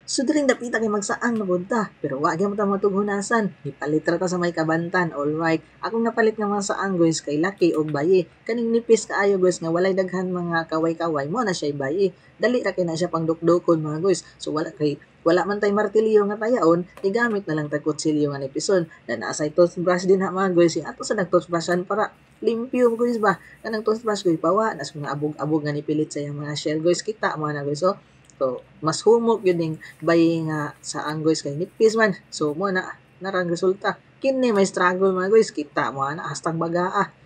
So diring dapita kay magsaang na punta, pero wa gyud ta matughunasan. Ipalit ra ta sa may kabantan. Alright. Akong napalit nga mga saang guys kay laki og bayi. Kaning nipis kaayo guys nga walay daghan mga kaway-kaway mo na siya bayi. Dali ra kay na siya pang dukdukon mga guys. So wala man tay martilyo nga tayaon, igamit na lang tag kutsilyo nga nipison. Na naa say toothbrush din ha mga guys. Ato sa nag-toothbrushan para limpyo guys ba. Kanang toothbrush guys pawa nas mga abog-abog nga nipilit sa iyang mga shell guys. Kita mo na guys. So, mas humok yun yung bayi nga sa anggoys kay nipis man. So, mo na narang resulta. Kini may struggle mga guys. Kita mo na hastang bagaa.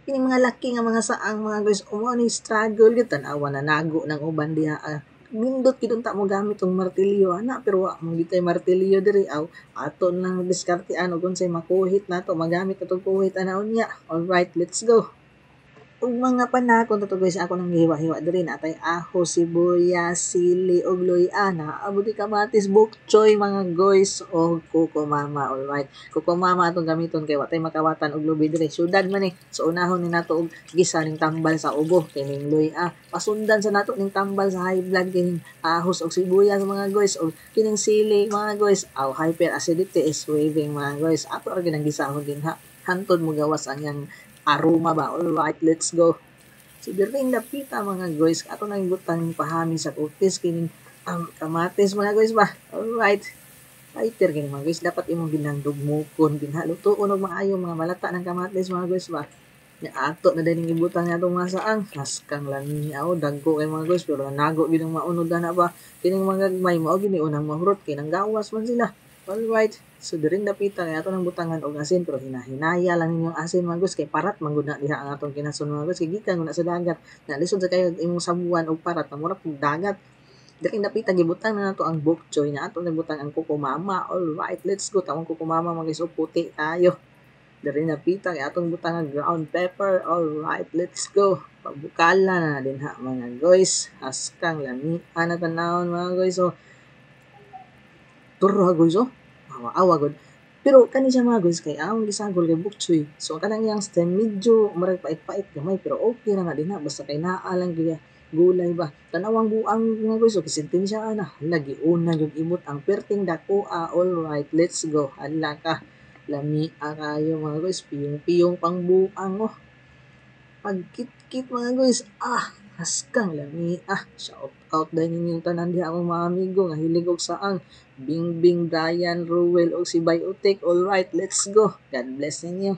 Kini mga laki nga mga saang mga guys. Umo ni struggle yun. Tanawa na nago ng uban diha. Nindot kidunta mo gamit ang martilyo ana pero wa mo gitay martilyo diri aw aton lang diskartean og unsay makuhit nato magamit atong kuhit ana unya. Alright, let's go. Ug mga panakon to guys ako nang gihiwa-hiwa diri natay ahos, sibuyas, sili ug luya na amo di kamatis bok choy mga guys og kuko mama. Alright, kuko mama atong gamiton kay watay makawatan og lubi diri syudad man ni. So unahon ni nato og gisa ning tambal sa ubo kining luya. Pasundan sa nato ning tambal sa high blood kining ahos og sibuyas mga guys og kining sili mga guys. Aw hyper acidity is waving mga guys. Ato ra ginang gisahon din ha. Hantod mo gawas ang yang aroma ba. Alright, let's go. So, diring napita mga guys. Ato na yung butang pahami sa kutis. Kining kamatis mga guys ba. Alright. Fighter kini mga guys. Dapat imong ginandugmukon. Ginhalutuon og maayo mga malata ng kamatis mga guys ba. Nya ato na din ibutang niya itong mga saang. Haskang lami niya. Dagko kay mga guys. Pero nago ginang maunod na ba. Kining mga gagmay mo. Gini unang mahurot. Kinang gawas man sila. Alright. So diring dapita kay ato nang butangan og asin pero hinahinaya lang ninyong asin mga guys kay parat man gud na diha ang atong kinason mga guys kay gikan na sa dagat. Na lisod sa kayo imong sabuan og parat na mura pug dagat. Diring dapita gibutang na nato ang bok choy na ato nabutang ang kuko mama. Alright, let's go. Tawong kuko mama mga guys og puti kayo. Diring dapita kay atong butang ang ground pepper. Alright, let's go. Pabukala na din ha mga guys. Haskang lami ana tanawon mga guys. So turro guys awa gud. Pero kani siya mga guys kay ang gisagol kay bukchoy. So kanang yang stem medyo murag pait-pait gamay pero okay ra nga dinha basta kay naa lang gyud gulay ba. Tanawang buang mga guys so kisintin siya ana. Lagi una yung imot ang perting dako. All right, let's go. Hala ka. Lami kayo mga guys. Piyong-piyong pang buang pagkit-kit mga guys. Haskang lami. Shout out din ninyong tanan diha akong mga amigo nga hilig og saang. Bingbing, Brian, Ruel og si Bayotek. Alright, let's go. God bless ninyo.